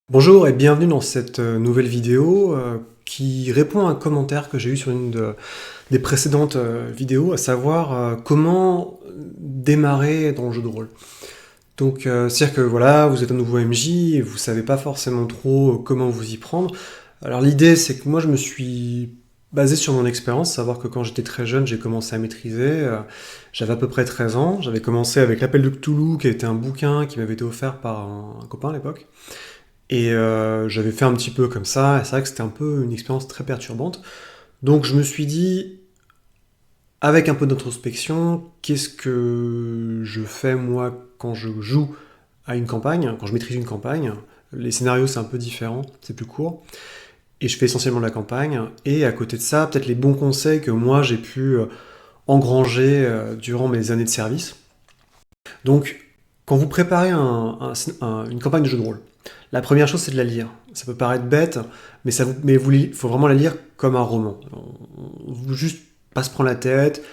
Bonjour et bienvenue dans cette nouvelle vidéo qui répond à un commentaire que j'ai eu sur des précédentes vidéos, à savoir comment démarrer dans le jeu de rôle. Donc, c'est-à-dire que voilà, vous êtes un nouveau MJ et vous savez pas forcément trop comment vous y prendre. Alors l'idée, c'est que moi, je me suis basé sur mon expérience, savoir que quand j'étais très jeune, j'ai commencé à maîtriser. J'avais à peu près 13 ans. J'avais commencé avec l'Appel de Cthulhu, qui était un bouquin qui m'avait été offert par un copain à l'époque. Et j'avais fait un petit peu comme ça, et c'est vrai que c'était un peu une expérience très perturbante. Donc je me suis dit, avec un peu d'introspection, qu'est-ce que je fais moi quand je joue à une campagne, quand je maîtrise une campagne. Les scénarios c'est un peu différent, c'est plus court, et je fais essentiellement de la campagne. Et à côté de ça, peut-être les bons conseils que moi j'ai pu engranger durant mes années de service. Donc, quand vous préparez une campagne de jeu de rôle, la première chose c'est de la lire. Ça peut paraître bête, mais il faut vraiment la lire comme un roman. Juste pas se prendre la tête,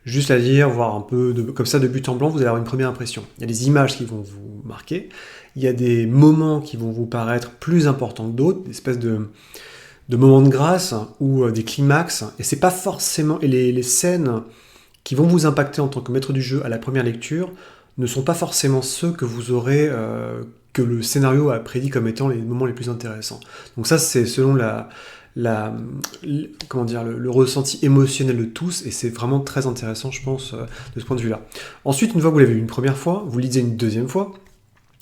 juste la lire, voir un peu comme ça de but en blanc, vous allez avoir une première impression. Il y a des images qui vont vous marquer, il y a des moments qui vont vous paraître plus importants que d'autres, des espèces de moments de grâce ou des climax, et c'est pas forcément et les scènes qui vont vous impacter en tant que maître du jeu à la première lecture ne sont pas forcément ceux que vous aurez, que le scénario a prédit comme étant les moments les plus intéressants. Donc ça, c'est selon comment dire, le ressenti émotionnel de tous, et c'est vraiment très intéressant, je pense, de ce point de vue-là. Ensuite, une fois que vous l'avez vu une première fois, vous lisez une deuxième fois,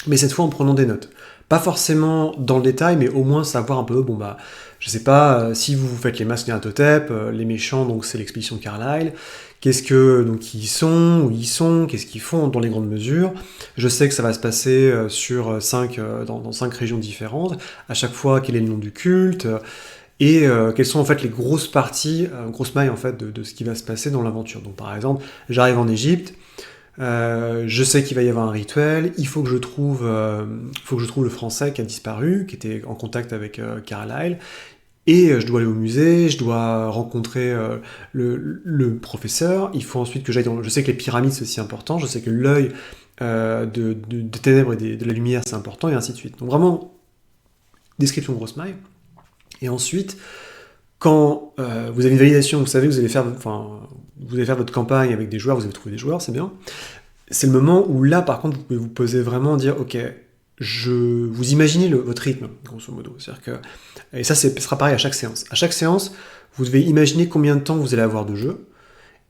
mais cette fois en prenant des notes. Pas forcément dans le détail, mais au moins savoir un peu, bon bah, je sais pas, si vous faites les masques d'Imhotep, les méchants, donc c'est l'expédition de Carlyle, qu'est-ce que, donc ils sont, où ils sont, qu'est-ce qu'ils font dans les grandes mesures. Je sais que ça va se passer dans 5 régions différentes, à chaque fois quel est le nom du culte, et quelles sont en fait les grosses parties, grosses mailles en fait de ce qui va se passer dans l'aventure. Donc par exemple, j'arrive en Égypte, je sais qu'il va y avoir un rituel, faut que je trouve le français qui a disparu, qui était en contact avec Carlyle, et je dois aller au musée, je dois rencontrer le professeur, il faut ensuite que j'aille dans... Je sais que les pyramides c'est aussi important, je sais que l'œil des ténèbres et de la lumière c'est important, et ainsi de suite. Donc vraiment, description grosse maille. Et ensuite, quand vous avez une validation, vous savez que vous allez faire votre campagne avec des joueurs, vous avez trouvé des joueurs, c'est bien. C'est le moment où là, par contre, vous pouvez vous poser vraiment, dire, ok, vous imaginez votre rythme, grosso modo. C'est-à-dire que, et ça, ce sera pareil à chaque séance. À chaque séance, vous devez imaginer combien de temps vous allez avoir de jeu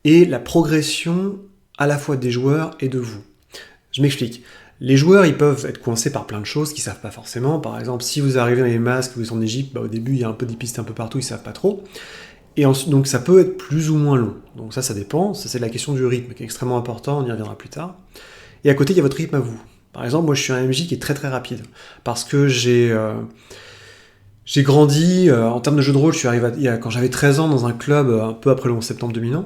et la progression à la fois des joueurs et de vous. Je m'explique. Les joueurs, ils peuvent être coincés par plein de choses qu'ils savent pas forcément. Par exemple, si vous arrivez dans les masques, vous êtes en Égypte, bah, au début, il y a un peu des pistes un peu partout, ils savent pas trop. Et ensuite, donc ça peut être plus ou moins long. Donc ça dépend. Ça, c'est la question du rythme qui est extrêmement important, on y reviendra plus tard. Et à côté, il y a votre rythme à vous. Par exemple, moi, je suis un MJ qui est très très rapide. Parce que j'ai grandi, en termes de jeu de rôle, je suis arrivé quand j'avais 13 ans dans un club, un peu après le 11 septembre 2001,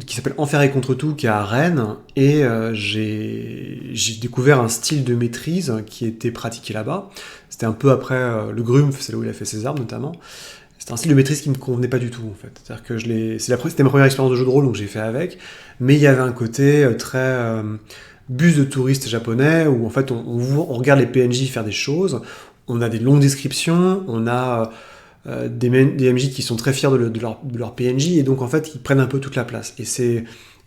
qui s'appelle Enfer et Contre Tout, qui est à Rennes, et j'ai découvert un style de maîtrise qui était pratiqué là-bas. C'était un peu après le Grumpf, c'est là où il a fait ses armes notamment. C'était un style de maîtrise qui me convenait pas du tout en fait. C'est-à-dire que c'était ma première expérience de jeu de rôle, donc j'ai fait avec, mais il y avait un côté très bus de touristes japonais où en fait on regarde les PNJ faire des choses, on a des longues descriptions, on a des MJ qui sont très fiers de leur PNJ et donc en fait ils prennent un peu toute la place. Et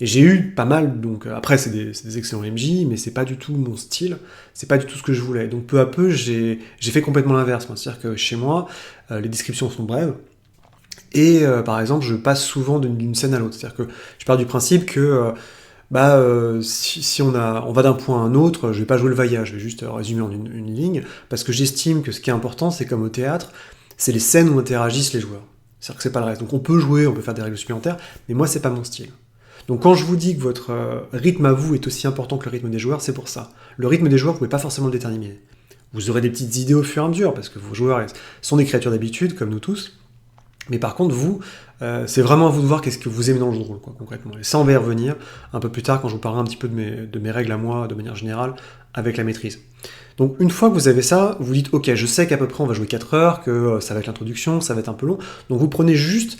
j'ai eu pas mal, donc après c'est des excellents MJ, mais c'est pas du tout mon style, c'est pas du tout ce que je voulais. Donc peu à peu j'ai fait complètement l'inverse, c'est-à-dire que chez moi les descriptions sont brèves, et par exemple je passe souvent d'une scène à l'autre, c'est-à-dire que je pars du principe que si on va d'un point à un autre, je vais pas jouer le vaillage, je vais juste résumer en une ligne, parce que j'estime que ce qui est important, c'est comme au théâtre, c'est les scènes où interagissent les joueurs. C'est-à-dire que c'est pas le reste. Donc on peut jouer, on peut faire des règles supplémentaires, mais moi c'est pas mon style. Donc quand je vous dis que votre rythme à vous est aussi important que le rythme des joueurs, c'est pour ça. Le rythme des joueurs, vous pouvez pas forcément le déterminer. Vous aurez des petites idées au fur et à mesure, parce que vos joueurs sont des créatures d'habitude, comme nous tous, mais par contre, vous, c'est vraiment à vous de voir qu'est-ce que vous aimez dans le jeu de rôle, quoi, concrètement. Et ça, on va y revenir un peu plus tard quand je vous parlerai un petit peu de mes règles à moi, de manière générale, avec la maîtrise. Donc une fois que vous avez ça, vous dites, ok, je sais qu'à peu près on va jouer 4 heures, que ça va être l'introduction, ça va être un peu long, donc vous prenez juste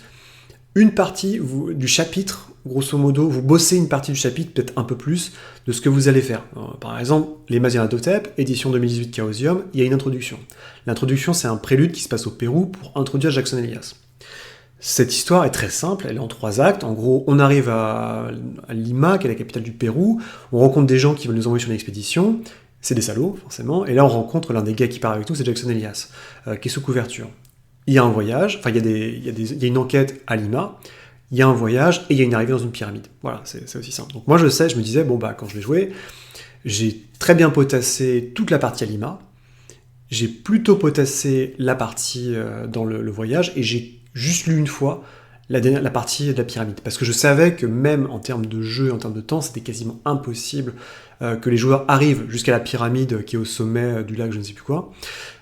une partie du chapitre, grosso modo, vous bossez une partie du chapitre, peut-être un peu plus, de ce que vous allez faire. Par exemple, les Mazières d'Hotep, édition 2018 Chaosium, il y a une introduction. L'introduction, c'est un prélude qui se passe au Pérou pour introduire Jackson Elias. Cette histoire est très simple, elle est en 3 actes. En gros, on arrive à Lima, qui est la capitale du Pérou, on rencontre des gens qui veulent nous envoyer sur une expédition, c'est des salauds, forcément, et là on rencontre l'un des gars qui part avec nous, c'est Jackson Elias, qui est sous couverture. Il y a un voyage, enfin il y a une enquête à Lima, il y a un voyage, et il y a une arrivée dans une pyramide. Voilà, c'est aussi simple. Donc moi je me disais, quand je l'ai joué, j'ai très bien potassé toute la partie à Lima, j'ai plutôt potassé la partie dans le voyage, et j'ai juste lu une fois la partie de la pyramide, parce que je savais que même en termes de jeu, en termes de temps, c'était quasiment impossible que les joueurs arrivent jusqu'à la pyramide qui est au sommet du lac, je ne sais plus quoi.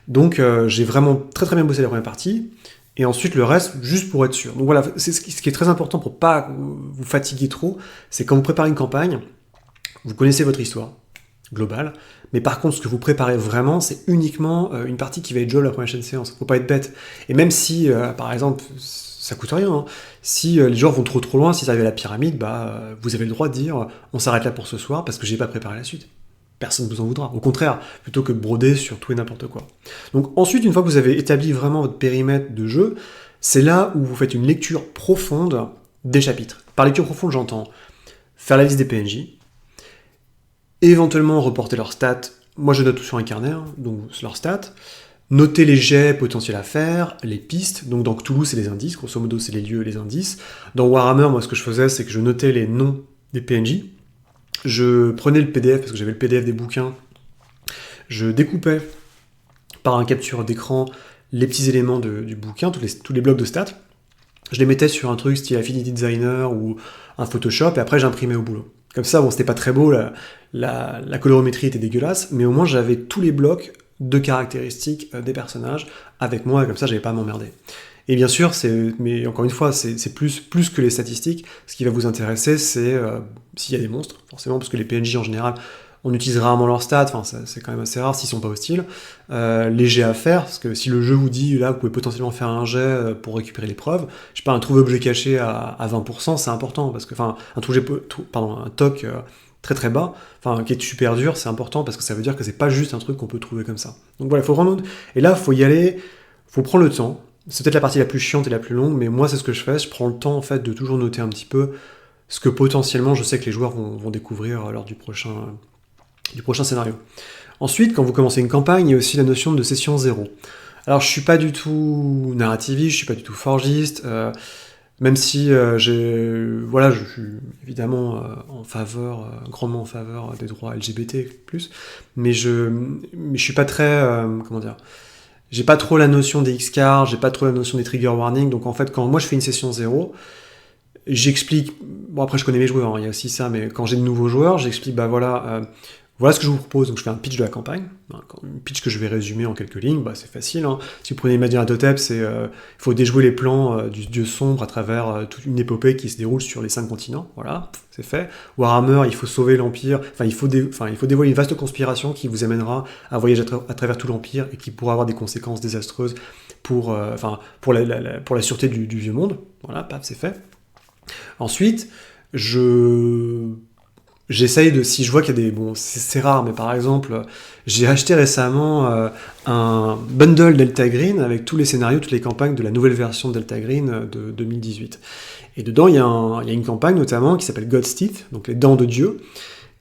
Donc j'ai vraiment très très bien bossé la première partie, et ensuite le reste, juste pour être sûr. Donc voilà, c'est ce qui est très important pour pas vous fatiguer trop, c'est quand vous préparez une campagne, vous connaissez votre histoire globale, mais par contre ce que vous préparez vraiment, c'est uniquement une partie qui va être jouable la première séance. Faut pas être bête. Et même si, par exemple, ça coûte rien, hein. Si les joueurs vont trop loin, s'ils arrivent à la pyramide, vous avez le droit de dire on s'arrête là pour ce soir parce que j'ai pas préparé la suite. Personne ne vous en voudra. Au contraire, plutôt que de broder sur tout et n'importe quoi. Donc ensuite, une fois que vous avez établi vraiment votre périmètre de jeu, c'est là où vous faites une lecture profonde des chapitres. Par lecture profonde, j'entends faire la liste des PNJ, éventuellement reporter leurs stats. Moi, je note tout sur un carnet, donc leurs stats. Noter les jets potentiels à faire, les pistes. Donc dans Cthulhu, c'est les indices. Grosso modo, c'est les lieux et les indices. Dans Warhammer, moi, ce que je faisais, c'est que je notais les noms des PNJ. Je prenais le PDF, parce que j'avais le PDF des bouquins. Je découpais par un capture d'écran les petits éléments du bouquin, tous les blocs de stats. Je les mettais sur un truc style Affinity Designer ou un Photoshop, et après j'imprimais au boulot. Comme ça, c'était pas très beau, la colorimétrie était dégueulasse, mais au moins j'avais tous les blocs de caractéristiques des personnages avec moi, et comme ça j'avais pas à m'emmerder. Et bien sûr, mais encore une fois, c'est plus que les statistiques. Ce qui va vous intéresser, c'est s'il y a des monstres, forcément, parce que les PNJ en général, on utilise rarement leurs stats, c'est quand même assez rare s'ils sont pas hostiles. Les jets à faire, parce que si le jeu vous dit, là, vous pouvez potentiellement faire un jet pour récupérer les preuves, je sais pas, un trouvé objet caché à 20%, c'est important, parce que, un toc très très bas, qui est super dur, c'est important, parce que ça veut dire que c'est pas juste un truc qu'on peut trouver comme ça. Donc voilà, il faut vraiment... Et là, il faut y aller, faut prendre le temps. C'est peut-être la partie la plus chiante et la plus longue, mais moi, c'est ce que je fais, je prends le temps, en fait, de toujours noter un petit peu ce que potentiellement, je sais que les joueurs vont découvrir lors du prochain scénario. Ensuite, quand vous commencez une campagne, il y a aussi la notion de session zéro. Alors, je suis pas du tout narrativiste, je suis pas du tout forgiste, même si je suis évidemment grandement en faveur des droits LGBT+, mais je suis pas très, j'ai pas trop la notion des X-cards, j'ai pas trop la notion des trigger warnings, donc en fait, quand moi je fais une session zéro, j'explique, après je connais mes joueurs, il y a aussi ça, mais quand j'ai de nouveaux joueurs, j'explique, voilà ce que je vous propose. Donc je fais un pitch de la campagne, un pitch que je vais résumer en quelques lignes, c'est facile. Si vous prenez Mazières d'Hotep, il faut déjouer les plans du dieu sombre à travers toute une épopée qui se déroule sur les 5 continents, voilà, c'est fait. Warhammer, il faut sauver l'Empire, il faut dévoiler une vaste conspiration qui vous amènera à voyager à travers tout l'Empire et qui pourra avoir des conséquences désastreuses pour la sûreté du vieux monde, voilà, paf, c'est fait. Ensuite, j'essaye de, si je vois qu'il y a c'est rare, mais par exemple, j'ai acheté récemment un bundle Delta Green avec tous les scénarios, toutes les campagnes de la nouvelle version de Delta Green de 2018. Et dedans, il y a une campagne notamment qui s'appelle God's Teeth, donc les dents de Dieu,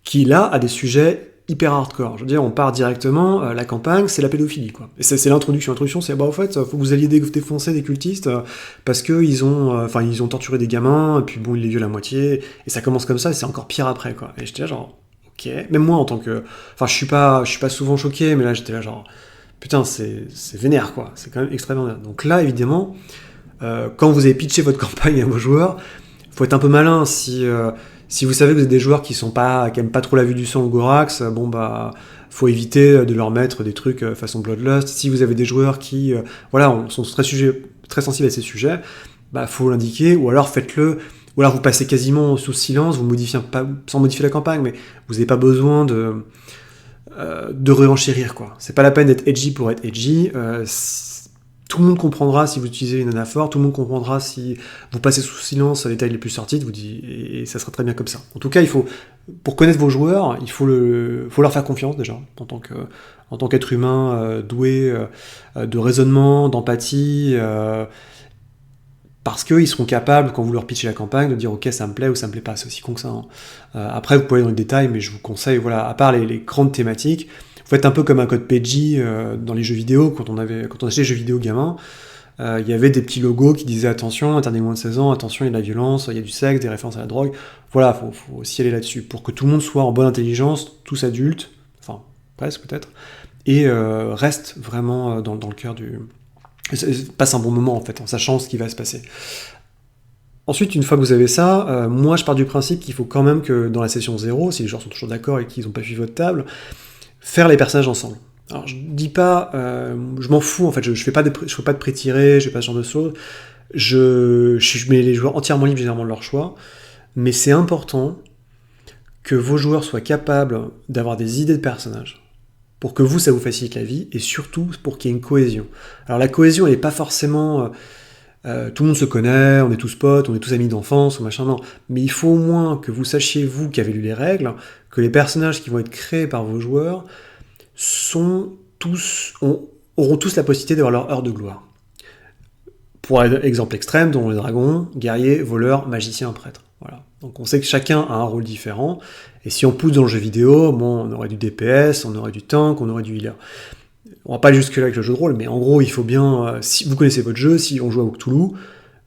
qui là a des sujets hyper hardcore. Je veux dire, on part directement, la campagne, c'est la pédophilie, quoi. Et c'est l'introduction. L'introduction, c'est, en fait, faut que vous alliez défoncer des cultistes, parce que ils ont torturé des gamins, et puis ils les violent à moitié, et ça commence comme ça, et c'est encore pire après, quoi. Et j'étais là, genre, ok. Même moi, en tant que... je suis pas souvent choqué, mais là, j'étais là, genre, putain, c'est vénère, quoi. C'est quand même extrêmement vénère. Donc là, évidemment, quand vous avez pitché votre campagne à vos joueurs, faut être un peu malin. Si vous savez que vous êtes des joueurs qui aiment pas trop la vue du sang ou Gorax, faut éviter de leur mettre des trucs façon Bloodlust. Si vous avez des joueurs qui sont très sensibles à ces sujets, faut l'indiquer, ou alors faites-le, ou alors vous passez quasiment sous silence, sans modifier la campagne, mais vous n'avez pas besoin de renchérir, quoi. C'est pas la peine d'être edgy pour être edgy. Tout le monde comprendra si vous utilisez une anaphore, tout le monde comprendra si vous passez sous silence les tailles les plus sorties, et ça sera très bien comme ça. En tout cas, pour connaître vos joueurs, faut leur faire confiance déjà, en tant qu'être humain doué de raisonnement, d'empathie, parce qu'ils seront capables, quand vous leur pitchez la campagne, de dire ok, ça me plaît ou ça me plaît pas, c'est aussi con que ça. Hein. Après, vous pouvez aller dans le détail, mais je vous conseille, voilà, à part les grandes thématiques, vous faites un peu comme un code PEGI dans les jeux vidéo, quand on achetait les jeux vidéo gamin, il y avait des petits logos qui disaient attention, interdit moins de 16 ans, attention, il y a de la violence, il y a du sexe, des références à la drogue. Voilà, faut aussi aller là-dessus, pour que tout le monde soit en bonne intelligence, tous adultes, enfin, presque peut-être, et reste vraiment dans le cœur passe un bon moment en fait, en sachant ce qui va se passer. Ensuite, une fois que vous avez ça, moi je pars du principe qu'il faut quand même que dans la session 0, si les joueurs sont toujours d'accord et qu'ils n'ont pas suivi votre table, faire les personnages ensemble. Alors je dis pas, je m'en fous en fait, je fais pas de pré-tirés, je fais pas ce genre de choses, je mets les joueurs entièrement libres généralement de leur choix, mais c'est important que vos joueurs soient capables d'avoir des idées de personnages, pour que vous, ça vous facilite la vie, et surtout pour qu'il y ait une cohésion. Alors la cohésion, elle n'est pas forcément... tout le monde se connaît, on est tous potes, on est tous amis d'enfance, ou machin, non. Mais il faut au moins que vous sachiez, vous qui avez lu les règles, que les personnages qui vont être créés par vos joueurs auront tous la possibilité d'avoir leur heure de gloire. Pour exemple extrême, Donjons et Dragons, guerrier, voleur, magicien, prêtre. Voilà. Donc on sait que chacun a un rôle différent, et si on pousse dans le jeu vidéo, bon, on aurait du DPS, on aurait du tank, on aurait du healer. On va pas aller jusque-là avec le jeu de rôle, mais en gros, il faut bien... si vous connaissez votre jeu, si on joue à Cthulhu,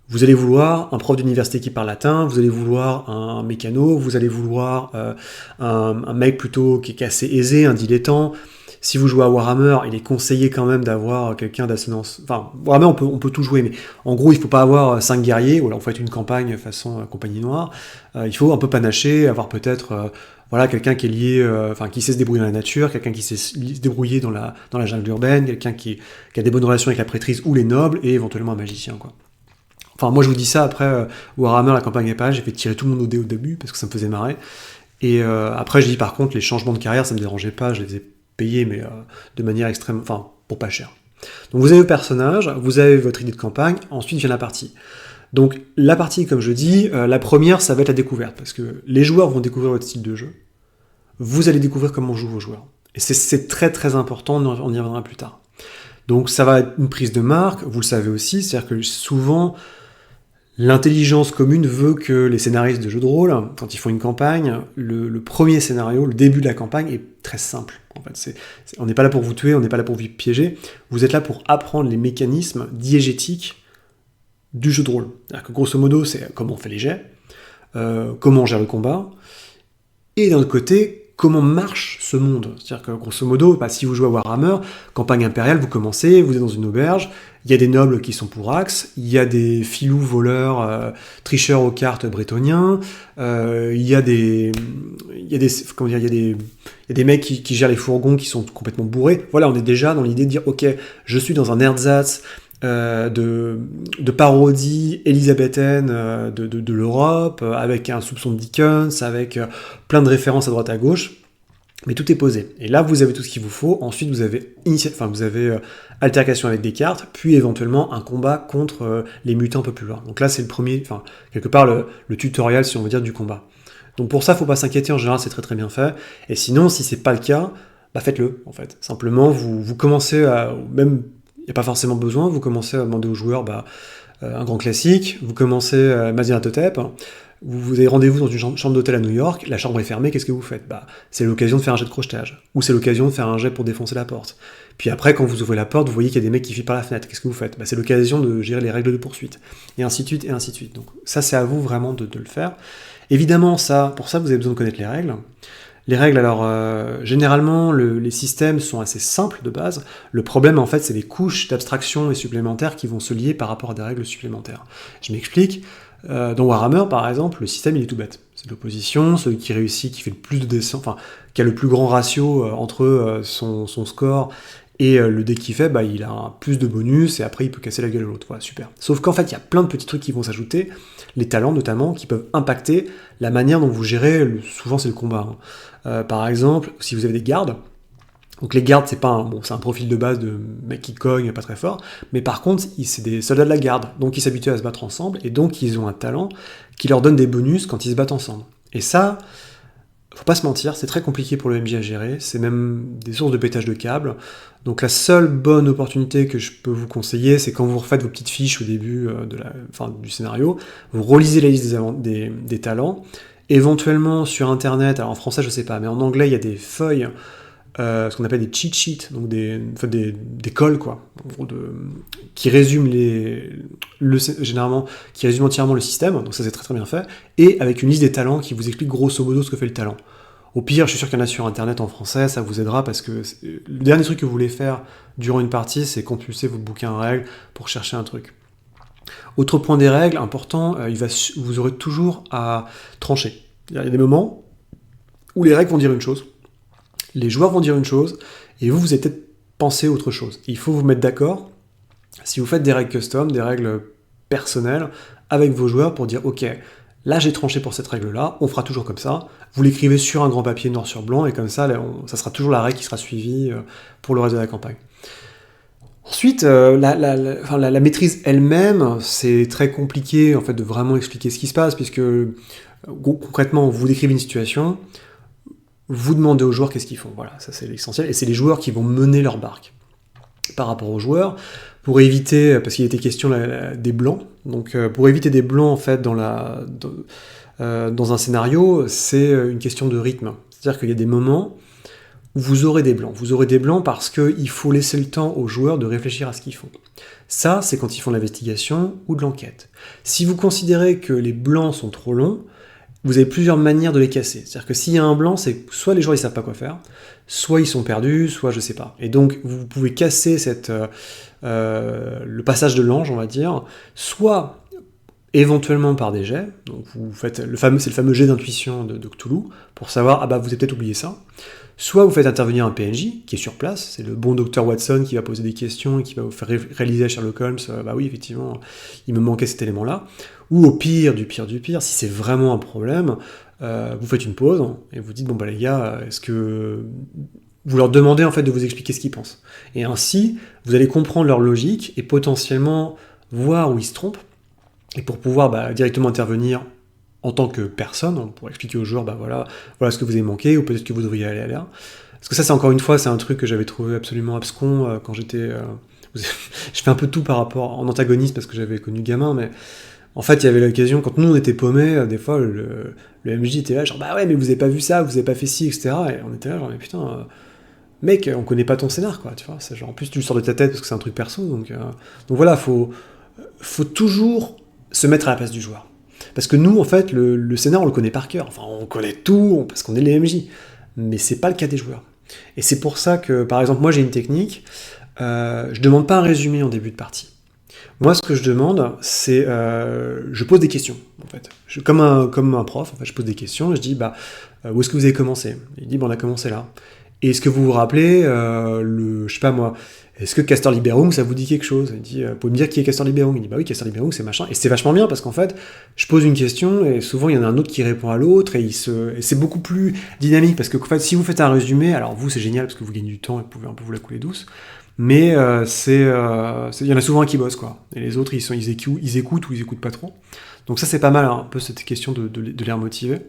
vous allez vouloir un prof d'université qui parle latin, vous allez vouloir un mécano, vous allez vouloir un mec plutôt qui est assez aisé, un dilettant. Si vous jouez à Warhammer, il est conseillé quand même d'avoir quelqu'un d'assonance... Enfin, Warhammer, on peut tout jouer, mais en gros, il faut pas avoir 5 guerriers, ou alors vous faites une campagne façon Compagnie Noire. Il faut un peu panacher, avoir peut-être... voilà, quelqu'un qui est lié, qui sait se débrouiller dans la nature, quelqu'un qui sait se débrouiller dans la jungle urbaine, quelqu'un qui a des bonnes relations avec la prêtrise ou les nobles, et éventuellement un magicien, quoi. Enfin, moi je vous dis ça, après, Warhammer, la campagne Épage, j'ai fait tirer tout le monde au dé au début, parce que ça me faisait marrer. Et après, je dis par contre, les changements de carrière, ça me dérangeait pas, je les ai payés, mais de manière extrême, enfin, pour pas cher. Donc vous avez vos personnages, vous avez votre idée de campagne, ensuite vient la partie. Donc la partie, comme je dis, la première, ça va être la découverte, parce que les joueurs vont découvrir votre style de jeu, vous allez découvrir comment jouent vos joueurs. Et c'est très très important, on y reviendra plus tard. Donc ça va être une prise de marque, vous le savez aussi, c'est-à-dire que souvent, l'intelligence commune veut que les scénaristes de jeux de rôle, quand ils font une campagne, le premier scénario, le début de la campagne est très simple. En fait, on n'est pas là pour vous tuer, on n'est pas là pour vous piéger, vous êtes là pour apprendre les mécanismes diégétiques du jeu de rôle. C'est-à-dire que grosso modo, c'est comment on fait les jets, comment on gère le combat, et d'un autre côté, comment marche ce monde. C'est-à-dire que grosso modo, si vous jouez à Warhammer, campagne impériale, vous commencez, vous êtes dans une auberge, il y a des nobles qui sont pour Axe, il y a des filous voleurs, tricheurs aux cartes brétoniens, il y a des mecs qui gèrent les fourgons qui sont complètement bourrés. Voilà, on est déjà dans l'idée de dire, ok, je suis dans un ersatz de parodie élisabéthaine de l'Europe, avec un soupçon de Dickens, avec plein de références à droite à gauche, mais tout est posé. Et là, vous avez tout ce qu'il vous faut. Ensuite, vous avez altercation avec des cartes, puis éventuellement un combat contre les mutants un peu plus loin. Donc là, c'est le premier, quelque part le tutoriel, si on veut dire, du combat. Donc pour ça, faut pas s'inquiéter, en général, c'est très très bien fait. Et sinon, si c'est pas le cas, faites-le, en fait. Simplement, vous commencez à... Même, il n'y a pas forcément besoin, vous commencez à demander aux joueurs un grand classique, vous commencez à Mazinatotep, vous avez rendez-vous dans une chambre d'hôtel à New York, la chambre est fermée, qu'est-ce que vous faites ? C'est l'occasion de faire un jet de crochetage, ou c'est l'occasion de faire un jet pour défoncer la porte. Puis après, quand vous ouvrez la porte, vous voyez qu'il y a des mecs qui filent par la fenêtre, qu'est-ce que vous faites ? C'est l'occasion de gérer les règles de poursuite, et ainsi de suite, et ainsi de suite. Donc ça, c'est à vous vraiment de le faire. Évidemment, pour ça, vous avez besoin de connaître les règles. Les règles, alors, généralement, les systèmes sont assez simples de base. Le problème, en fait, c'est les couches d'abstraction et supplémentaires qui vont se lier par rapport à des règles supplémentaires. Je m'explique. Dans Warhammer, par exemple, le système, il est tout bête. C'est l'opposition, celui qui réussit, qui fait le plus de descentes, qui a le plus grand ratio entre son score et le dé qu'il fait, il a plus de bonus, et après, il peut casser la gueule à l'autre. Voilà, super. Sauf qu'en fait, il y a plein de petits trucs qui vont s'ajouter, les talents notamment, qui peuvent impacter la manière dont vous gérez, souvent c'est le combat. Par exemple, si vous avez des gardes, Donc les gardes, c'est un profil de base de mec qui cogne, pas très fort, mais par contre, c'est des soldats de la garde, donc ils s'habituent à se battre ensemble, et donc ils ont un talent qui leur donne des bonus quand ils se battent ensemble. Et ça, faut pas se mentir, c'est très compliqué pour le MJ à gérer, c'est même des sources de pétage de câbles. Donc la seule bonne opportunité que je peux vous conseiller, c'est quand vous refaites vos petites fiches au début du scénario, vous relisez la liste des talents, éventuellement sur internet, alors en français je sais pas, mais en anglais il y a des feuilles, ce qu'on appelle des cheat sheets, donc des cols, quoi, en gros qui résument généralement, qui résument entièrement le système, donc ça c'est très très bien fait, et avec une liste des talents qui vous explique grosso modo ce que fait le talent. Au pire, je suis sûr qu'il y en a sur internet en français, ça vous aidera, parce que le dernier truc que vous voulez faire durant une partie, c'est compulser vos bouquins à règles pour chercher un truc. Autre point des règles, important, vous aurez toujours à trancher. Il y a des moments où les règles vont dire une chose, les joueurs vont dire une chose, et vous allez peut-être penser autre chose. Il faut vous mettre d'accord, si vous faites des règles custom, des règles personnelles, avec vos joueurs pour dire, ok, là j'ai tranché pour cette règle-là, on fera toujours comme ça, vous l'écrivez sur un grand papier noir sur blanc, et comme ça, ça sera toujours la règle qui sera suivie pour le reste de la campagne. Ensuite, la maîtrise elle-même, c'est très compliqué en fait de vraiment expliquer ce qui se passe, puisque concrètement, vous décrivez une situation, vous demandez aux joueurs qu'est-ce qu'ils font. Voilà, ça c'est l'essentiel. Et c'est les joueurs qui vont mener leur barque. Par rapport aux joueurs, pour éviter, parce qu'il était question des blancs, donc pour éviter des blancs en fait dans un scénario, c'est une question de rythme. C'est-à-dire qu'il y a des moments où vous aurez des blancs. Vous aurez des blancs parce qu'il faut laisser le temps aux joueurs de réfléchir à ce qu'ils font. Ça, c'est quand ils font de l'investigation ou de l'enquête. Si vous considérez que les blancs sont trop longs, vous avez plusieurs manières de les casser. C'est-à-dire que s'il y a un blanc, c'est soit les joueurs ils savent pas quoi faire, soit ils sont perdus, soit je sais pas. Et donc vous pouvez casser le passage de l'ange, on va dire, soit éventuellement par des jets. Donc vous faites c'est le fameux jet d'intuition de Cthulhu pour savoir vous avez peut-être oublié ça. Soit vous faites intervenir un PNJ qui est sur place, c'est le bon docteur Watson qui va poser des questions et qui va vous faire réaliser à Sherlock Holmes, oui effectivement, il me manquait cet élément-là. Ou au pire du pire du pire, si c'est vraiment un problème, vous faites une pause et vous dites les gars, est-ce que vous leur demandez en fait de vous expliquer ce qu'ils pensent. Et ainsi, vous allez comprendre leur logique et potentiellement voir où ils se trompent. Et pour pouvoir directement intervenir en tant que personne, pour expliquer aux joueurs, voilà ce que vous avez manqué, ou peut-être que vous devriez aller là. Parce que ça, c'est encore une fois, c'est un truc que j'avais trouvé absolument abscon quand j'étais... je fais un peu tout par rapport en antagoniste, parce que j'avais connu gamin, mais en fait, il y avait l'occasion, quand nous on était paumés, des fois, le MJ était là, genre, ouais, mais vous avez pas vu ça, vous avez pas fait ci, etc. Et on était là, genre, mais putain... mec, on connaît pas ton scénar, quoi, tu vois, c'est genre, en plus tu le sors de ta tête parce que c'est un truc perso, donc voilà, faut toujours se mettre à la place du joueur. Parce que nous, en fait, le scénar, on le connaît par cœur, enfin, on connaît tout, parce qu'on est les MJ, mais c'est pas le cas des joueurs. Et c'est pour ça que, par exemple, moi j'ai une technique, je demande pas un résumé en début de partie. Moi, ce que je demande, c'est, je pose des questions, en fait. Comme un prof, en fait, je pose des questions, et je dis, où est-ce que vous avez commencé ? Il dit, on a commencé là. Et est-ce que vous vous rappelez, je sais pas moi, est-ce que Castor Libérung, ça vous dit quelque chose ? Il dit, vous pouvez me dire qui est Castor Libérung ? Il dit, oui, Castor Libérung, c'est machin. Et c'est vachement bien, parce qu'en fait, je pose une question, et souvent, il y en a un autre qui répond à l'autre, et c'est beaucoup plus dynamique, parce que en fait, si vous faites un résumé, alors vous, c'est génial, parce que vous gagnez du temps, et vous pouvez un peu vous la couler douce, mais il y en a souvent un qui bosse, quoi. Et les autres, ils écoutent ou ils écoutent pas trop. Donc ça, c'est pas mal, un peu cette question de les remotiver.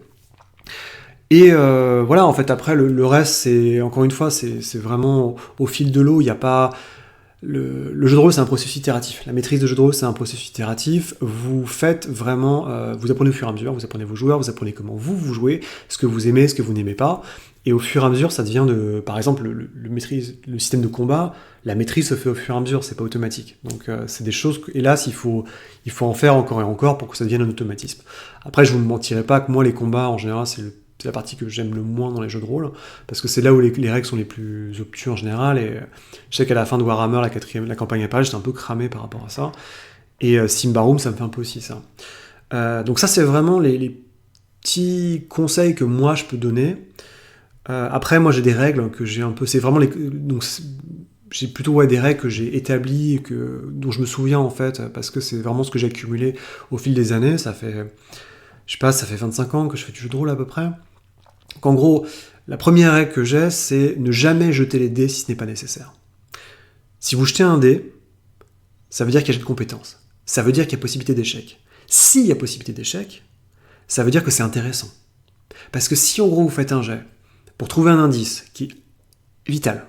Et voilà, en fait, après, le reste, c'est, encore une fois, c'est vraiment au fil de l'eau, il n'y a pas... Le jeu de rôle, c'est un processus itératif. La maîtrise de jeu de rôle, c'est un processus itératif. Vous faites vraiment... vous apprenez au fur et à mesure, vous apprenez vos joueurs, vous apprenez comment vous jouez, ce que vous aimez, ce que vous n'aimez pas. Et au fur et à mesure, ça devient par exemple, le système de combat, la maîtrise se fait au fur et à mesure, c'est pas automatique. Donc c'est des choses, hélas, il faut en faire encore et encore pour que ça devienne un automatisme. Après, je vous mentirai pas que moi, les combats, en général, c'est la partie que j'aime le moins dans les jeux de rôle, parce que c'est là où les règles sont les plus obtus en général, et je sais qu'à la fin de Warhammer, la campagne Impériale, j'étais un peu cramé par rapport à ça, et Symbaroum, ça me fait un peu aussi ça. Donc ça, c'est vraiment les petits conseils que moi, je peux donner. Après, moi, j'ai des règles que j'ai un peu... C'est vraiment donc, j'ai plutôt des règles que j'ai établies, dont je me souviens, en fait, parce que c'est vraiment ce que j'ai accumulé au fil des années. Ça fait 25 ans que je fais du jeu de rôle, à peu près. Donc, en gros, La première règle que j'ai, c'est ne jamais jeter les dés si ce n'est pas nécessaire. Si vous jetez un dé, ça veut dire qu'il y a jeu de compétences. Ça veut dire qu'il y a possibilité d'échec. S'il y a possibilité d'échec, ça veut dire que c'est intéressant. Parce que si en gros vous faites un jet pour trouver un indice qui est vital,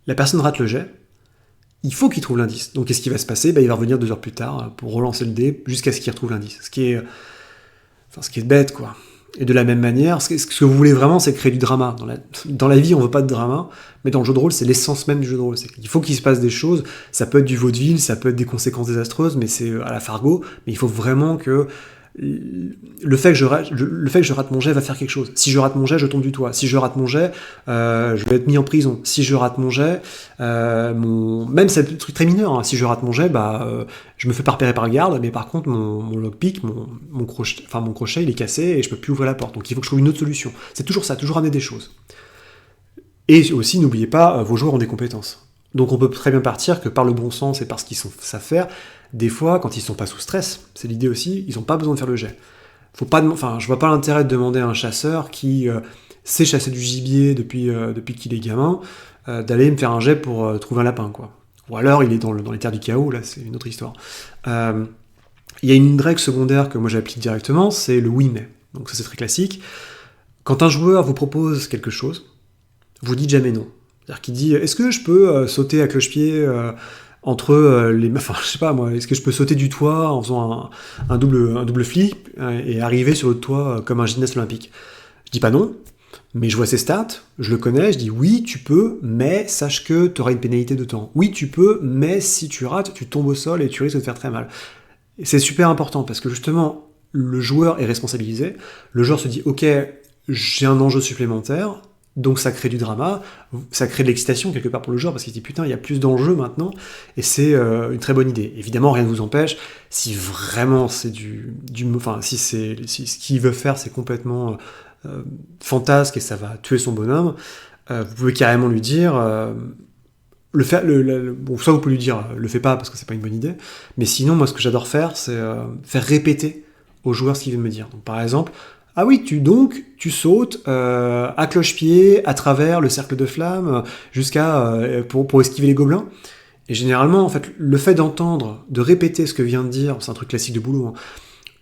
la personne rate le jet, il faut qu'il trouve l'indice. Donc qu'est-ce qui va se passer ? Il va revenir 2 heures plus tard pour relancer le dé jusqu'à ce qu'il retrouve l'indice. Ce qui est bête, quoi. Et de la même manière, ce que vous voulez vraiment, c'est créer du drama. Dans la vie, on veut pas de drama, mais dans le jeu de rôle, c'est l'essence même du jeu de rôle. Il faut qu'il se passe des choses, ça peut être du vaudeville, ça peut être des conséquences désastreuses, mais c'est à la Fargo, mais il faut vraiment que le fait que je rate mon jet va faire quelque chose. Si je rate mon jet, je tombe du toit. Si je rate mon jet, je vais être mis en prison. Si je rate mon jet, même c'est un truc très mineur, hein. Si je rate mon jet, je me fais pas repérer par le garde, mais par contre mon lockpick, mon crochet, il est cassé et je peux plus ouvrir la porte. Donc il faut que je trouve une autre solution. C'est toujours ça, toujours amener des choses. Et aussi, n'oubliez pas, vos joueurs ont des compétences. Donc on peut très bien partir que par le bon sens et par ce qu'ils savent faire, des fois, quand ils sont pas sous stress, c'est l'idée aussi, ils n'ont pas besoin de faire le jet. Je vois pas l'intérêt de demander à un chasseur qui sait chasser du gibier depuis qu'il est gamin, d'aller me faire un jet pour trouver un lapin, quoi. Ou alors il est dans les terres du chaos, là c'est une autre histoire. Il y a une règle secondaire que moi j'applique directement, c'est le oui mais. Donc ça c'est très classique. Quand un joueur vous propose quelque chose, vous dites jamais non. C'est-à-dire qu'il dit, est-ce que je peux sauter à cloche-pied entre les... Enfin, je sais pas moi, est-ce que je peux sauter du toit en faisant un double flip et arriver sur le toit comme un gymnaste olympique ? Je dis pas non, mais je vois ses stats, je le connais, je dis oui, tu peux, mais sache que tu auras une pénalité de temps. Oui, tu peux, mais si tu rates, tu tombes au sol et tu risques de te faire très mal. Et c'est super important parce que justement, le joueur est responsabilisé, le joueur se dit, ok, j'ai un enjeu supplémentaire, donc ça crée du drama, ça crée de l'excitation quelque part pour le joueur, parce qu'il se dit putain, il y a plus d'enjeux maintenant, et c'est une très bonne idée. Évidemment, rien ne vous empêche, si vraiment c'est si ce qu'il veut faire, c'est complètement fantasque et ça va tuer son bonhomme, vous pouvez carrément lui dire... soit vous pouvez lui dire le fais pas parce que c'est pas une bonne idée, mais sinon, moi ce que j'adore faire, c'est faire répéter au joueur ce qu'il veut me dire. Donc par exemple, ah oui, tu sautes à cloche-pied à travers le cercle de flammes pour esquiver les gobelins. Et généralement, en fait, le fait de répéter ce que vient de dire, c'est un truc classique de boulot, hein,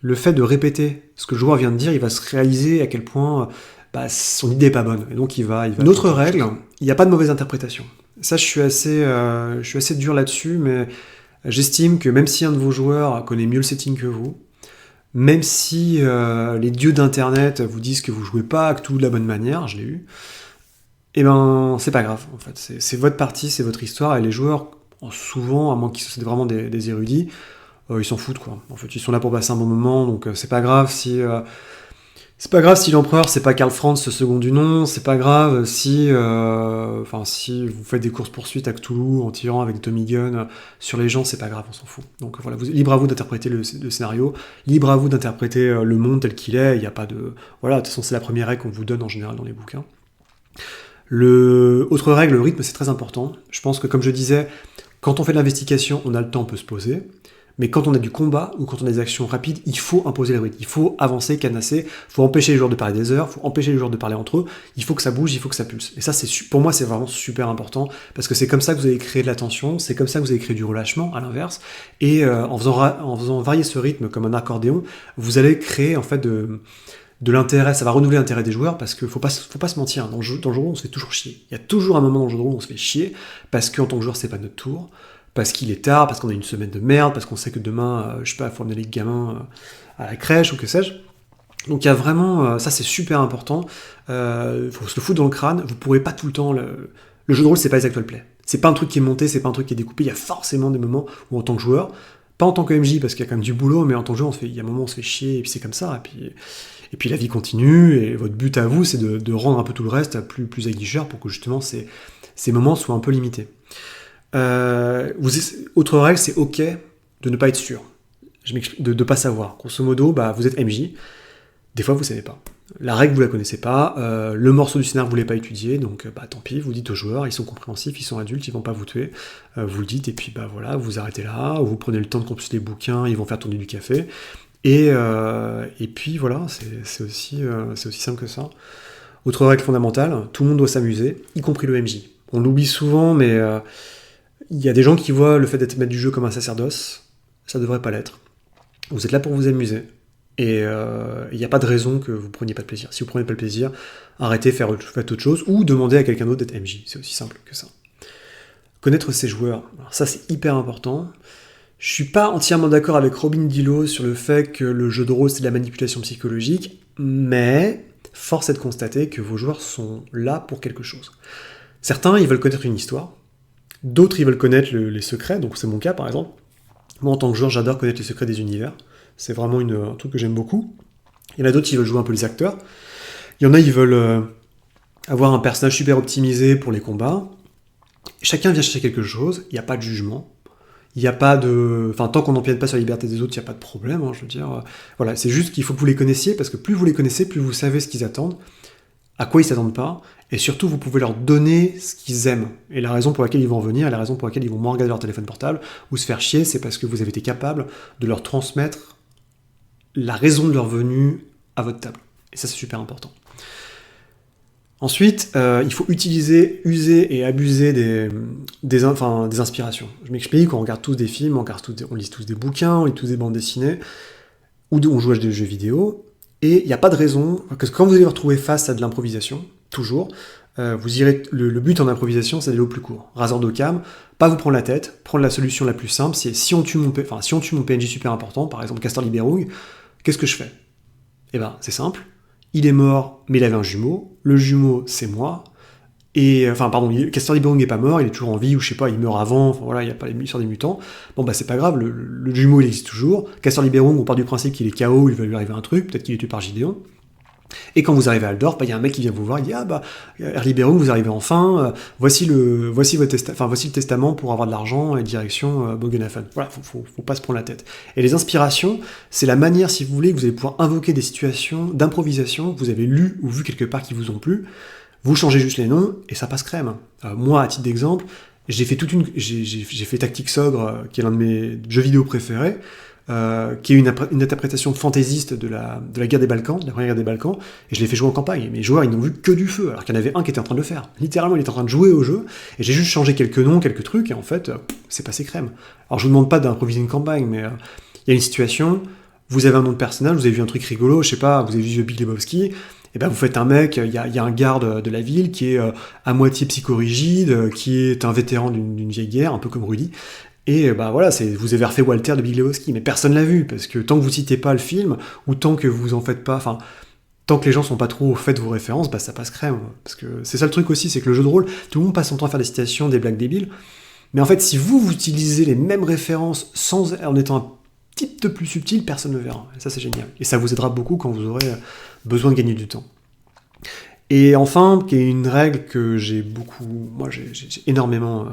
le fait de répéter ce que le joueur vient de dire, il va se réaliser à quel point son idée est pas bonne. Et donc il va. Une autre règle, il n'y a pas de mauvaise interprétation. Ça, je suis assez dur là-dessus, mais j'estime que même si un de vos joueurs connaît mieux le setting que vous, même si les dieux d'internet vous disent que vous jouez pas à Cthulhu de la bonne manière, je l'ai eu, et c'est pas grave, en fait. C'est votre partie, c'est votre histoire, et les joueurs, souvent, à moins qu'ils soient vraiment des érudits, ils s'en foutent, quoi. En fait, ils sont là pour passer un bon moment, donc c'est pas grave si l'empereur c'est pas Karl Franz, ce second du nom, c'est pas grave si vous faites des courses-poursuites à Cthulhu en tirant avec des Tommy Gun sur les gens, c'est pas grave, on s'en fout. Donc voilà, libre à vous d'interpréter le scénario, libre à vous d'interpréter le monde tel qu'il est, il n'y a pas de... Voilà, de toute façon c'est la première règle qu'on vous donne en général dans les bouquins. Autre règle, le rythme c'est très important. Je pense que comme je disais, quand on fait de l'investigation, on a le temps, on peut se poser. Mais quand on a du combat ou quand on a des actions rapides, il faut imposer le rythme. Il faut avancer, canasser, il faut empêcher les joueurs de parler des heures, il faut empêcher les joueurs de parler entre eux, il faut que ça bouge, il faut que ça pulse. Et ça, pour moi, c'est vraiment super important, parce que c'est comme ça que vous allez créer de la tension, c'est comme ça que vous allez créer du relâchement, à l'inverse, et en faisant varier ce rythme comme un accordéon, vous allez créer en fait de l'intérêt, ça va renouveler l'intérêt des joueurs, parce qu'il faut pas se mentir, dans le jeu de rôle, on se fait toujours chier. Il y a toujours un moment dans le jeu de rôle où on se fait chier, parce qu'en tant que joueur, c'est pas notre tour, parce qu'il est tard, parce qu'on a une semaine de merde, parce qu'on sait que demain, il faut emmener les gamins à la crèche, ou que sais-je. Donc il y a vraiment... ça, c'est super important. Il faut se le foutre dans le crâne. Vous pourrez pas tout le temps... Le jeu de rôle, c'est pas les actual play. C'est pas un truc qui est monté, c'est pas un truc qui est découpé. Il y a forcément des moments où, en tant que joueur, pas en tant que MJ, parce qu'il y a quand même du boulot, mais en tant que joueur, il y a un moment où on se fait chier, et puis c'est comme ça, et puis la vie continue, et votre but à vous, c'est de rendre un peu tout le reste plus aguicheur, pour que justement ces moments soient un peu limités. Autre règle, c'est ok de ne pas être sûr, de ne pas savoir. Grosso modo, vous êtes MJ, des fois vous savez pas. La règle vous la connaissez pas, le morceau du scénar vous l'avez pas étudié, donc tant pis, vous dites aux joueurs, ils sont compréhensifs, ils sont adultes, ils vont pas vous tuer, vous le dites, et puis voilà, vous arrêtez là, vous prenez le temps de consulter les bouquins, ils vont faire tourner du café, et puis voilà, c'est aussi simple que ça. Autre règle fondamentale, tout le monde doit s'amuser, y compris le MJ. On l'oublie souvent, mais il y a des gens qui voient le fait d'être maître du jeu comme un sacerdoce. Ça devrait pas l'être. Vous êtes là pour vous amuser. Et il n'y a pas de raison que vous preniez pas de plaisir. Si vous prenez pas de plaisir, arrêtez, faites autre chose, ou demandez à quelqu'un d'autre d'être MJ. C'est aussi simple que ça. Connaître ses joueurs. Alors ça, c'est hyper important. Je suis pas entièrement d'accord avec Robin DeLillo sur le fait que le jeu de rôle, c'est de la manipulation psychologique, mais force est de constater que vos joueurs sont là pour quelque chose. Certains, ils veulent connaître une histoire. D'autres, ils veulent connaître les secrets. Donc c'est mon cas, par exemple. Moi, en tant que joueur, j'adore connaître les secrets des univers. C'est vraiment un truc que j'aime beaucoup. Il y en a d'autres qui veulent jouer un peu les acteurs. Il y en a, ils veulent avoir un personnage super optimisé pour les combats. Chacun vient chercher quelque chose, il n'y a pas de jugement. Il n'y a pas de... Enfin, tant qu'on n'empiète pas sur la liberté des autres, il n'y a pas de problème, je veux dire. Voilà, c'est juste qu'il faut que vous les connaissiez, parce que plus vous les connaissez, plus vous savez ce qu'ils attendent, à quoi ils ne s'attendent pas, et surtout, vous pouvez leur donner ce qu'ils aiment. Et la raison pour laquelle ils vont en venir, et la raison pour laquelle ils vont moins regarder leur téléphone portable, ou se faire chier, c'est parce que vous avez été capable de leur transmettre la raison de leur venue à votre table. Et ça, c'est super important. Ensuite, il faut user et abuser des inspirations. Je m'explique, on regarde tous des films, on lit tous des bouquins, on lit tous des bandes dessinées, ou on joue à des jeux vidéo, et il n'y a pas de raison, parce que quand vous allez vous retrouver face à de l'improvisation, toujours, vous irez, le but en improvisation, c'est d'aller au plus court. Razor d'Occam, pas vous prendre la tête, prendre la solution la plus simple, c'est si on tue mon PNJ super important, par exemple Castor Libérung, qu'est-ce que je fais? Eh ben, c'est simple. Il est mort, mais il avait un jumeau. Le jumeau, c'est moi. Castor Libérung n'est pas mort, il est toujours en vie, ou je sais pas, il meurt avant, voilà, il n'y a pas l'histoire des mutants. Bon, bah, c'est pas grave, le jumeau, il existe toujours. Castor Libérung, on part du principe qu'il est KO, il va lui arriver un truc, peut-être qu'il est tué par Gideon. Et quand vous arrivez à Aldorf, il y a un mec qui vient vous voir, il dit « Ah bah, Libérung, vous arrivez enfin, voici le testament pour avoir de l'argent et direction Bogenhafen. » Voilà, faut pas se prendre la tête. Et les inspirations, c'est la manière, si vous voulez, que vous allez pouvoir invoquer des situations d'improvisation que vous avez lues ou vues quelque part qui vous ont plu. Vous changez juste les noms, et ça passe crème. Moi, à titre d'exemple, j'ai fait Tactics Ogre, qui est l'un de mes jeux vidéo préférés, qui est une interprétation fantaisiste de la guerre des Balkans, de la première guerre des Balkans, et je l'ai fait jouer en campagne. Mes joueurs, ils n'ont vu que du feu, alors qu'il y en avait un qui était en train de le faire. Littéralement, il était en train de jouer au jeu, et j'ai juste changé quelques noms, quelques trucs, et en fait, c'est passé crème. Alors je vous demande pas d'improviser une campagne, mais il y a une situation, vous avez un nom de personnage, vous avez vu un truc rigolo, je sais pas, vous avez vu The Big Lebowski, et ben vous faites un mec, il y a un garde de la ville qui est à moitié psychorigide, qui est un vétéran d'une vieille guerre, un peu comme Rudy, et bah voilà, vous avez refait Walter de Big Lebowski, mais personne l'a vu, parce que tant que vous citez pas le film, ou tant que vous en faites pas, enfin, tant que les gens sont pas trop au fait de vos références, bah ça passe crème. Parce que c'est ça le truc aussi, c'est que le jeu de rôle, tout le monde passe son temps à faire des citations, des blagues débiles, mais en fait, si vous utilisez les mêmes références en étant un petit peu plus subtil, personne ne verra. Et ça, c'est génial. Et ça vous aidera beaucoup quand vous aurez besoin de gagner du temps. Et enfin, qui est une règle que j'ai énormément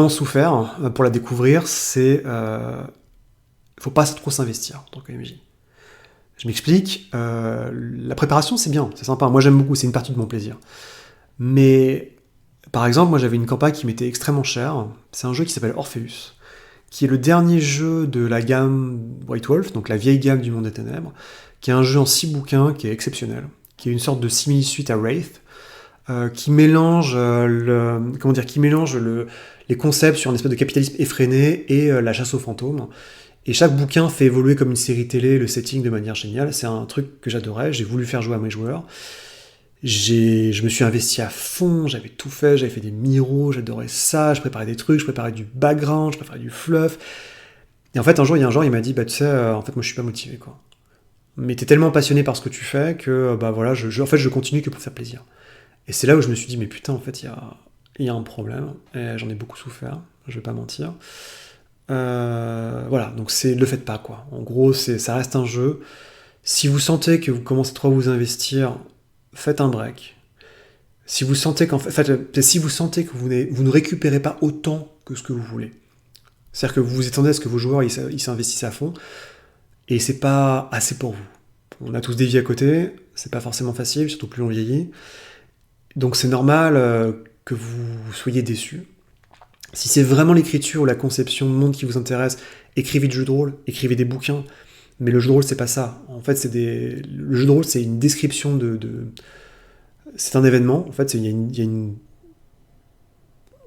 souffert pour la découvrir, c'est faut pas trop s'investir en tant que MJ. Je m'explique, la préparation c'est bien, c'est sympa, moi j'aime beaucoup, c'est une partie de mon plaisir. Mais par exemple, moi j'avais une campagne qui m'était extrêmement chère, c'est un jeu qui s'appelle Orpheus, qui est le dernier jeu de la gamme White Wolf, donc la vieille gamme du Monde des Ténèbres, qui est un jeu en 6 bouquins qui est exceptionnel, qui est une sorte de simili-suite à Wraith, qui mélange les concepts sur une espèce de capitalisme effréné et la chasse aux fantômes. Et chaque bouquin fait évoluer comme une série télé le setting de manière géniale. C'est un truc que j'adorais, j'ai voulu faire jouer à mes joueurs. Je me suis investi à fond, j'avais tout fait, j'avais fait des miros, j'adorais ça, je préparais des trucs, je préparais du background, je préparais du fluff. Et en fait, un jour, il m'a dit, bah tu sais, en fait, moi je suis pas motivé, quoi. Mais t'es tellement passionné par ce que tu fais que, bah voilà, je continue que pour faire plaisir. Et c'est là où je me suis dit, mais putain, en fait, il y a un problème, et j'en ai beaucoup souffert, je vais pas mentir. Voilà, donc ne le faites pas, quoi. En gros, ça reste un jeu. Si vous sentez que vous commencez trop à vous investir, faites un break. Si vous sentez que vous ne récupérez pas autant que ce que vous voulez, c'est-à-dire que vous vous attendez à ce que vos joueurs ils s'investissent à fond, et c'est pas assez pour vous. On a tous des vies à côté, c'est pas forcément facile, surtout plus on vieillit. Donc c'est normal que vous soyez déçus. Si c'est vraiment l'écriture ou la conception de monde qui vous intéresse, écrivez du jeu de rôle, écrivez des bouquins. Mais le jeu de rôle, c'est pas ça. En fait, le jeu de rôle, c'est une description c'est un événement, en fait, il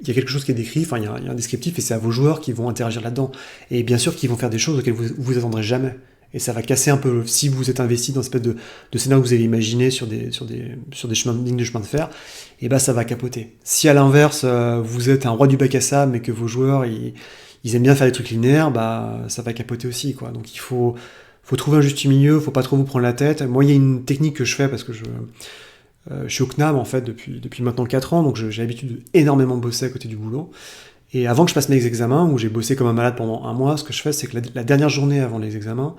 y a quelque chose qui est décrit, enfin, il y a un descriptif, et c'est à vos joueurs qui vont interagir là-dedans. Et bien sûr qu'ils vont faire des choses auxquelles vous attendrez jamais. Et ça va casser un peu, si vous êtes investi dans cette espèce de scénario que vous avez imaginé sur des lignes de chemin de fer, et ben ça va capoter. Si à l'inverse, vous êtes un roi du bac à sable, mais que vos joueurs, ils aiment bien faire des trucs linéaires, bah ça va capoter aussi, quoi. Donc il faut trouver un juste milieu, faut pas trop vous prendre la tête. Moi, il y a une technique que je fais, parce que je suis au CNAM, en fait, depuis maintenant 4 ans, donc j'ai l'habitude d'énormément bosser à côté du boulot. Et avant que je passe mes examens, où j'ai bossé comme un malade pendant un mois, ce que je fais, c'est que la dernière journée avant les examens,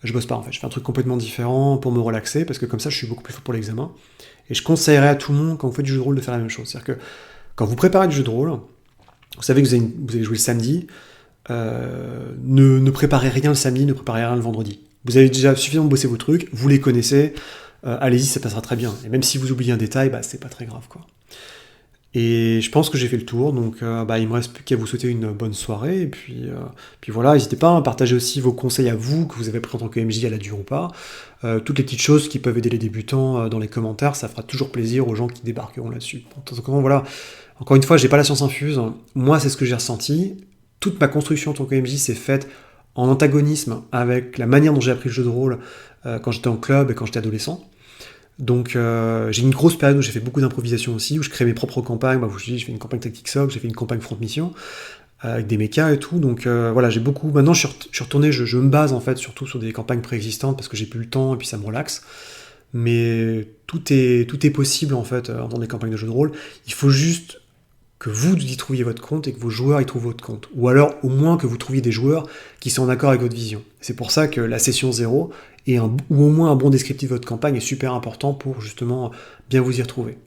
je bosse pas, en fait. Je fais un truc complètement différent pour me relaxer, parce que comme ça, je suis beaucoup plus fort pour l'examen. Et je conseillerais à tout le monde, quand vous faites du jeu de rôle, de faire la même chose. C'est-à-dire que quand vous préparez du jeu de rôle, vous savez que vous allez jouer le samedi, ne préparez rien le samedi, ne préparez rien le vendredi. Vous avez déjà suffisamment bossé vos trucs, vous les connaissez, allez-y, ça passera très bien. Et même si vous oubliez un détail, bah, c'est pas très grave, quoi. Et je pense que j'ai fait le tour, donc bah, il me reste plus qu'à vous souhaiter une bonne soirée, et puis voilà, n'hésitez pas à partager aussi vos conseils à vous, que vous avez pris en tant que MJ à la dure ou pas, toutes les petites choses qui peuvent aider les débutants dans les commentaires, ça fera toujours plaisir aux gens qui débarqueront là-dessus. Donc voilà, encore une fois, j'ai pas la science infuse, moi c'est ce que j'ai ressenti, toute ma construction en tant que MJ s'est faite en antagonisme avec la manière dont j'ai appris le jeu de rôle quand j'étais en club et quand j'étais adolescent. Donc j'ai une grosse période où j'ai fait beaucoup d'improvisation aussi, où je crée mes propres campagnes. Bah, je dis, j'ai fait une campagne tactique SOC, j'ai fait une campagne front mission avec des mechas et tout. Donc voilà, j'ai beaucoup. Maintenant, je suis retourné, je me base en fait surtout sur des campagnes préexistantes parce que j'ai plus le temps et puis ça me relaxe. Mais tout est possible en fait dans des campagnes de jeux de rôle. Il faut juste que vous y trouviez votre compte et que vos joueurs y trouvent votre compte. Ou alors au moins que vous trouviez des joueurs qui sont en accord avec votre vision. C'est pour ça que la session 0 ou au moins un bon descriptif de votre campagne est super important pour justement bien vous y retrouver.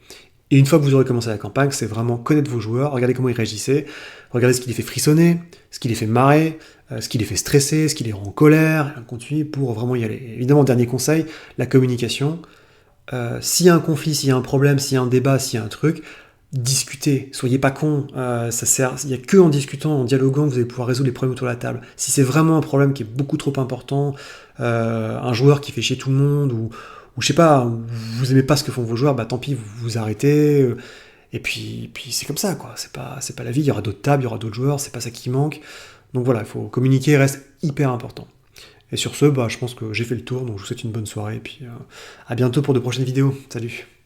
Et une fois que vous aurez commencé la campagne, c'est vraiment connaître vos joueurs, regarder comment ils réagissaient, regarder ce qui les fait frissonner, ce qui les fait marrer, ce qui les fait stresser, ce qui les rend en colère, et continuer pour vraiment y aller. Évidemment, dernier conseil, la communication. S'il y a un conflit, s'il y a un problème, s'il y a un débat, s'il y a un truc, discutez, soyez pas cons, il n'y a que en discutant, en dialoguant que vous allez pouvoir résoudre les problèmes autour de la table. Si c'est vraiment un problème qui est beaucoup trop important, un joueur qui fait chier tout le monde, ou je sais pas, vous aimez pas ce que font vos joueurs, bah tant pis, vous arrêtez, et puis c'est comme ça, quoi. C'est pas la vie, il y aura d'autres tables, il y aura d'autres joueurs, c'est pas ça qui manque. Donc voilà, il faut communiquer, reste hyper important. Et sur ce, bah, je pense que j'ai fait le tour, donc je vous souhaite une bonne soirée, et puis à bientôt pour de prochaines vidéos. Salut!